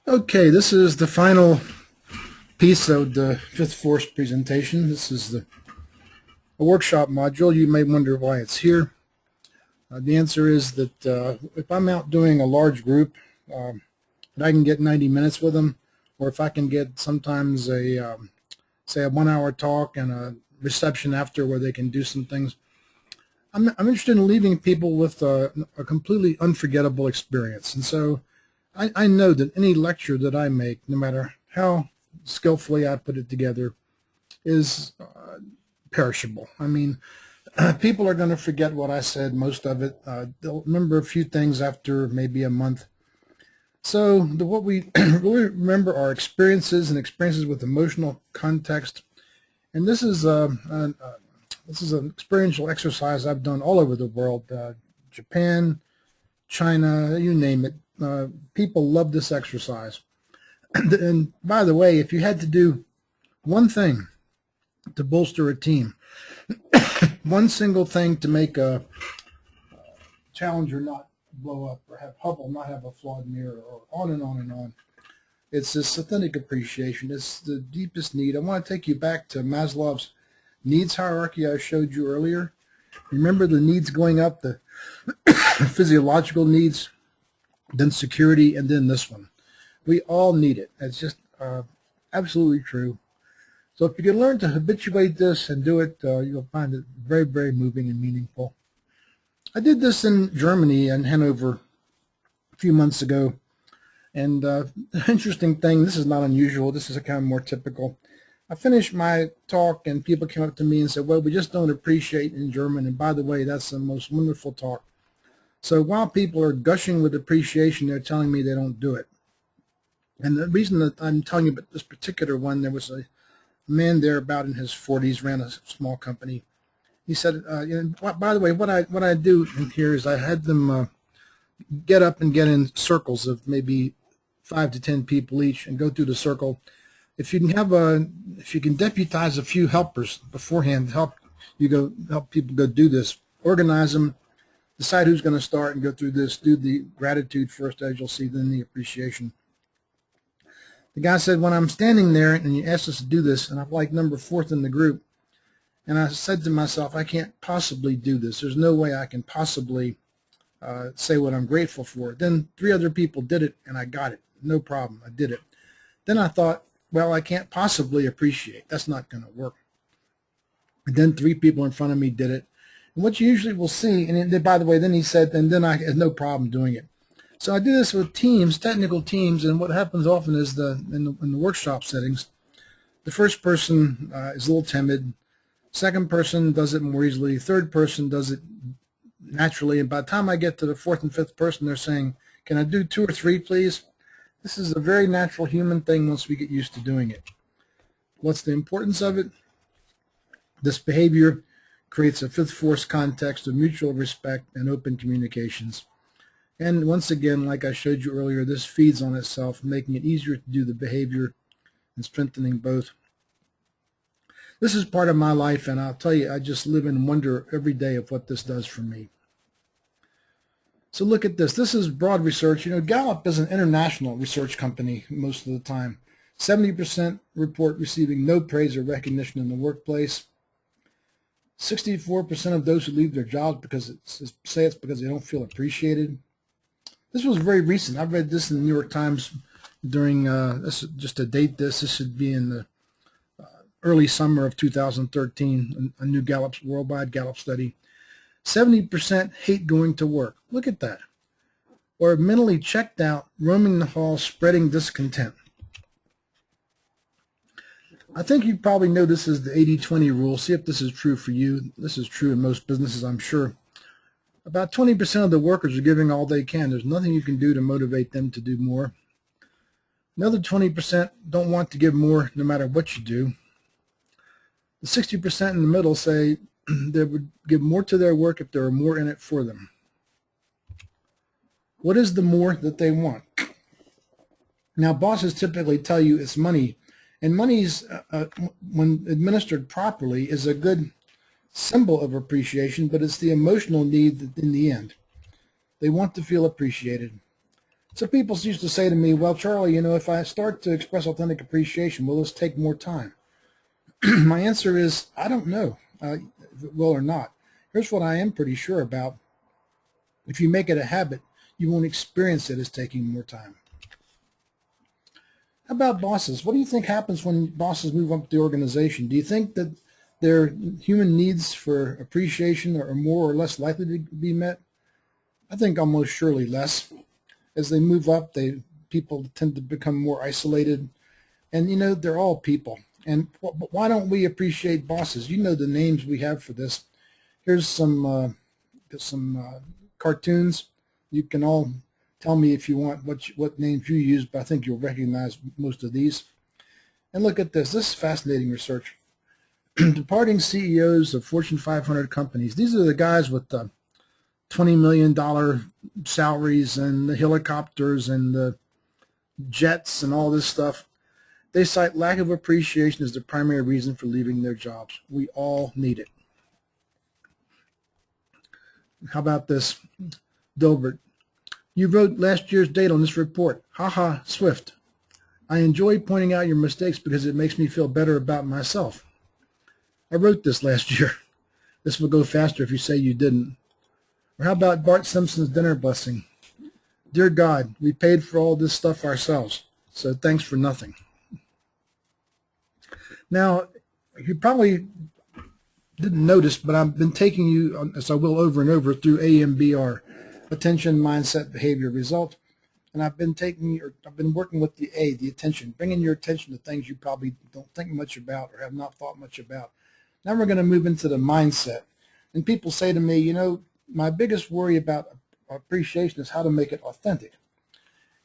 Okay, this is the final piece of the fifth force presentation. This is a workshop module. You may wonder why it's here. The answer is that if I'm out doing a large group, and I can get 90 minutes with them, or if I can get sometimes say a 1 hour talk and a reception after where they can do some things, I'm interested in leaving people with a completely unforgettable experience. And so I know that any lecture that I make, no matter how skillfully I put it together, is perishable. I mean, people are going to forget what I said, most of it. They'll remember a few things after maybe a month. So what we really remember are experiences and experiences with emotional context. And this is an experiential exercise I've done all over the world, Japan, China, you name it. People love this exercise. And by the way, if you had to do one thing to bolster a team, one single thing to make a challenger not blow up, or have Hubble not have a flawed mirror, or on and on and on, it's this authentic appreciation. It's the deepest need. I want to take you back to Maslow's needs hierarchy I showed you earlier. Remember the needs going up, the physiological needs, then security, and then this one. We all need it. It's just absolutely true. So if you can learn to habituate this and do it, you'll find it very, very moving and meaningful. I did this in Germany and Hanover a few months ago. And interesting thing, this is not unusual. This is a kind of more typical. I finished my talk and people came up to me and said, well, we just don't appreciate in German. And by the way, that's the most wonderful talk. So while people are gushing with appreciation, they're telling me they don't do it. And the reason that I'm telling you about this particular one, there was a man there about in his 40s, ran a small company. He said, by the way, what I do in here is I had them get up and get in circles of maybe 5 to 10 people each and go through the circle. If you can deputize a few helpers beforehand, help people go do this, organize them, decide who's going to start and go through this, do the gratitude first, as you'll see, then the appreciation. The guy said, when I'm standing there and you asked us to do this, and I'm like number 4th in the group, and I said to myself, I can't possibly do this. There's no way I can possibly say what I'm grateful for. Then 3 other people did it, and I got it. No problem. I did it. Then I thought, well, I can't possibly appreciate. That's not going to work. And then 3 people in front of me did it. And what you usually will see, and then, by the way, then he said, and then I had no problem doing it. So I do this with teams, technical teams, and what happens often is in the workshop settings, the first person is a little timid, second person does it more easily, third person does it naturally, and by the time I get to the 4th and 5th person, they're saying, can I do 2 or 3, please? This is a very natural human thing once we get used to doing it. What's the importance of it? This behavior creates a fifth force context of mutual respect and open communications. And once again, like I showed you earlier, this feeds on itself, making it easier to do the behavior and strengthening both. This is part of my life, and I'll tell you, I just live in wonder every day of what this does for me. So look at this. This is broad research. You know, Gallup is an international research company most of the time. 70% report receiving no praise or recognition in the workplace. 64% of those who leave their jobs say it's because they don't feel appreciated. This was very recent. I read this in the New York Times during, just to date this should be in the early summer of 2013, a new worldwide Gallup study. 70% hate going to work. Look at that. Or mentally checked out, roaming the halls, spreading discontent. I think you probably know this is the 80-20 rule. See if this is true for you. This is true in most businesses, I'm sure. About 20% of the workers are giving all they can. There's nothing you can do to motivate them to do more. Another 20% don't want to give more no matter what you do. The 60% in the middle say they would give more to their work if there were more in it for them. What is the more that they want? Now, bosses typically tell you it's money, and money's, when administered properly, is a good symbol of appreciation, but it's the emotional need in the end. They want to feel appreciated. So people used to say to me, well, Charlie, if I start to express authentic appreciation, will this take more time? My answer is, I don't know if it will or not. Here's what I am pretty sure about. If you make it a habit, you won't experience it as taking more time. How about bosses? What do you think happens when bosses move up the organization? Do you think that their human needs for appreciation are more or less likely to be met? I think almost surely less. As they move up, people tend to become more isolated. And they're all people. And why don't we appreciate bosses? You know the names we have for this. Here's some cartoons. You can all tell me if you want what names you use, but I think you'll recognize most of these. And look at this. This is fascinating research. Departing CEOs of Fortune 500 companies. These are the guys with the $20 million salaries and the helicopters and the jets and all this stuff. They cite lack of appreciation as the primary reason for leaving their jobs. We all need it. How about this? Dilbert. You wrote last year's date on this report. Haha, Swift. I enjoy pointing out your mistakes because it makes me feel better about myself. I wrote this last year. This will go faster if you say you didn't. Or how about Bart Simpson's dinner blessing? Dear God, we paid for all this stuff ourselves, so thanks for nothing. Now, you probably didn't notice, but I've been taking you, as I will over and over, through AMBR, attention, mindset, behavior, result. And I've been working with the A, the attention, bringing your attention to things you probably don't think much about or have not thought much about. Now we're going to move into the mindset. And people say to me, my biggest worry about appreciation is how to make it authentic.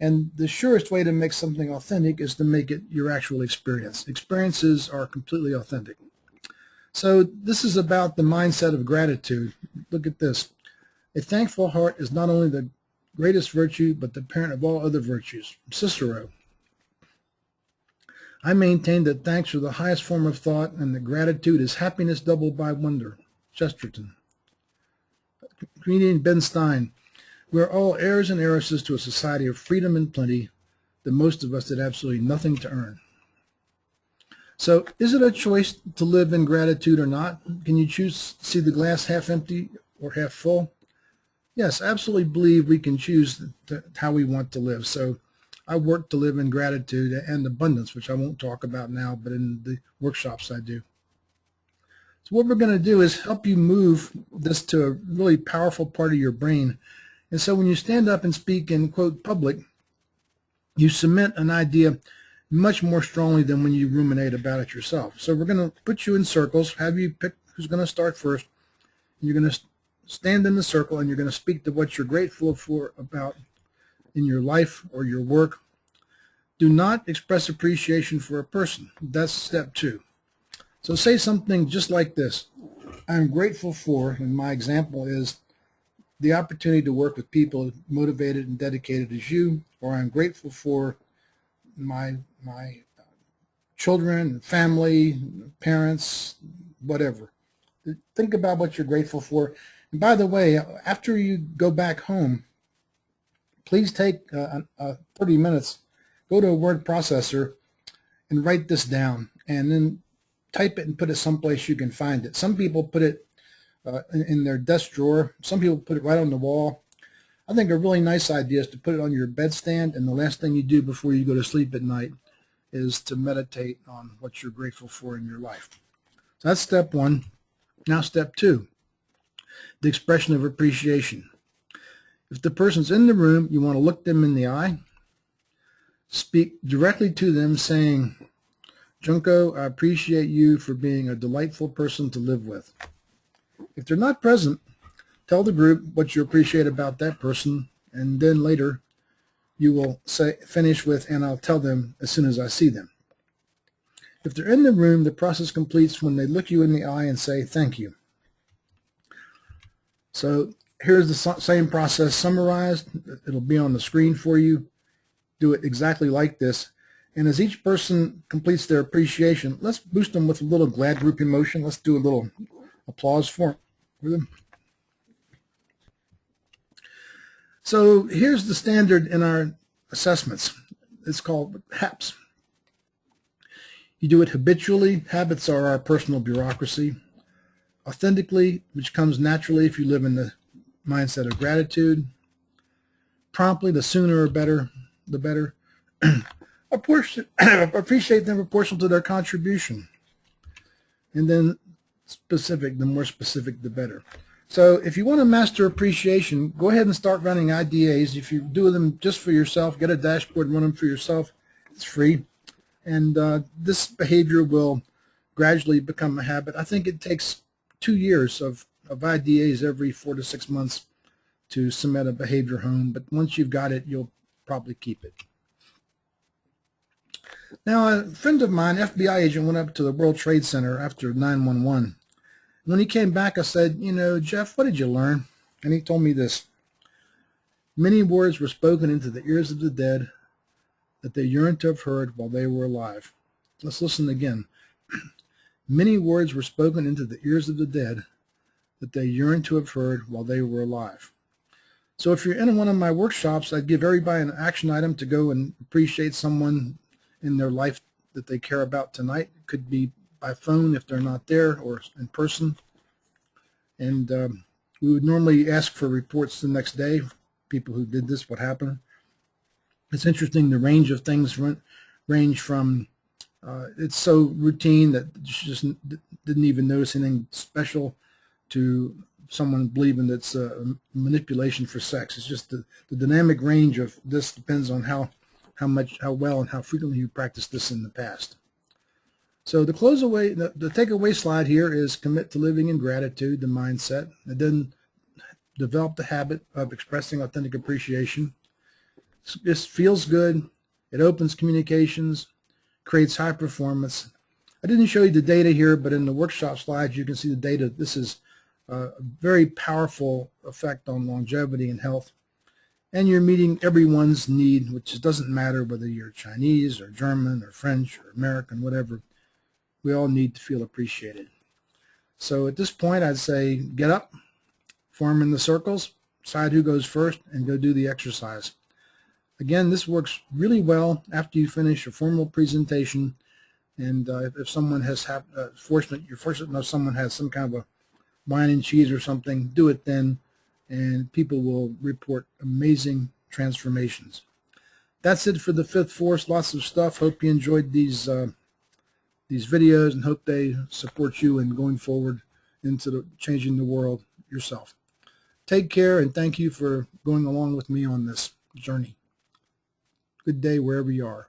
And the surest way to make something authentic is to make it your actual experience. Experiences are completely authentic. So this is about the mindset of gratitude. Look at this. A thankful heart is not only the greatest virtue, but the parent of all other virtues. Cicero. I maintain that thanks are the highest form of thought, and that gratitude is happiness doubled by wonder. Chesterton. Comedian Ben Stein. We are all heirs and heiresses to a society of freedom and plenty that most of us did absolutely nothing to earn. So is it a choice to live in gratitude or not? Can you choose to see the glass half empty or half full? Yes, I absolutely believe we can choose how we want to live. So I work to live in gratitude and abundance, which I won't talk about now, but in the workshops I do. So what we're going to do is help you move this to a really powerful part of your brain. And so when you stand up and speak in, quote, public, you cement an idea much more strongly than when you ruminate about it yourself. So we're going to put you in circles, have you pick who's going to start first. You're going to stand in the circle and you're going to speak to what you're grateful for about in your life or your work. Do not express appreciation for a person. That's step 2. So say something just like this. I'm grateful for, and my example is, the opportunity to work with people motivated and dedicated as you, or I'm grateful for my children, family, parents, whatever. Think about what you're grateful for. And by the way, after you go back home, please take 30 minutes, go to a word processor and write this down, and then type it and put it someplace you can find it. Some people put it in their desk drawer. Some people put it right on the wall. I think a really nice idea is to put it on your bedstand, and the last thing you do before you go to sleep at night is to meditate on what you're grateful for in your life. So that's step 1. Now step 2, the expression of appreciation. If the person's in the room, you want to look them in the eye, speak directly to them saying, Junko, I appreciate you for being a delightful person to live with. If they're not present, tell the group what you appreciate about that person, and then later you will finish with, and I'll tell them as soon as I see them. If they're in the room, the process completes when they look you in the eye and say, thank you. So here's the same process summarized. It'll be on the screen for you. Do it exactly like this. And as each person completes their appreciation, let's boost them with a little glad group emotion. Let's do a little applause for them. So here's the standard in our assessments. It's called HAPS. You do it habitually. Habits are our personal bureaucracy. Authentically, which comes naturally if you live in the mindset of gratitude. Promptly, the sooner or better, the better. Appreciate them proportional to their contribution. And then specific, the more specific, the better. So if you want to master appreciation, go ahead and start running IDAs. If you do them just for yourself, get a dashboard and run them for yourself. It's free. And this behavior will gradually become a habit. I think it takes 2 years of IDAs every 4 to 6 months to cement a behavior home. But once you've got it, you'll probably keep it. Now, a friend of mine, FBI agent, went up to the World Trade Center after 9/11. When he came back, I said, you know, Jeff, what did you learn? And he told me this. Many words were spoken into the ears of the dead that they yearned to have heard while they were alive. Let's listen again. Many words were spoken into the ears of the dead that they yearned to have heard while they were alive. So if you're in one of my workshops, I'd give everybody an action item to go and appreciate someone in their life that they care about tonight. It could be by phone if they're not there, or in person. And we would normally ask for reports the next day, people who did this, what happened. It's interesting, the range of things range from, it's so routine that you just didn't even notice anything special, to someone believing that's manipulation for sex. It's just the dynamic range of this depends on how well and how frequently you practice this in the past. So the takeaway slide here is commit to living in gratitude, the mindset, and then develop the habit of expressing authentic appreciation. This feels good. It opens communications, creates high performance. I didn't show you the data here, but in the workshop slides you can see the data. This is a very powerful effect on longevity and health. And you're meeting everyone's need, which doesn't matter whether you're Chinese or German or French or American, whatever. We all need to feel appreciated. So at this point, I'd say get up, form in the circles, decide who goes first, and go do the exercise. Again, this works really well after you finish a formal presentation. And if someone has you're fortunate enough someone has some kind of a wine and cheese or something, do it then, and people will report amazing transformations. That's it for the Fifth Force. Lots of stuff. Hope you enjoyed these videos, and hope they support you in going forward into changing the world yourself. Take care, and thank you for going along with me on this journey. Good day wherever you are.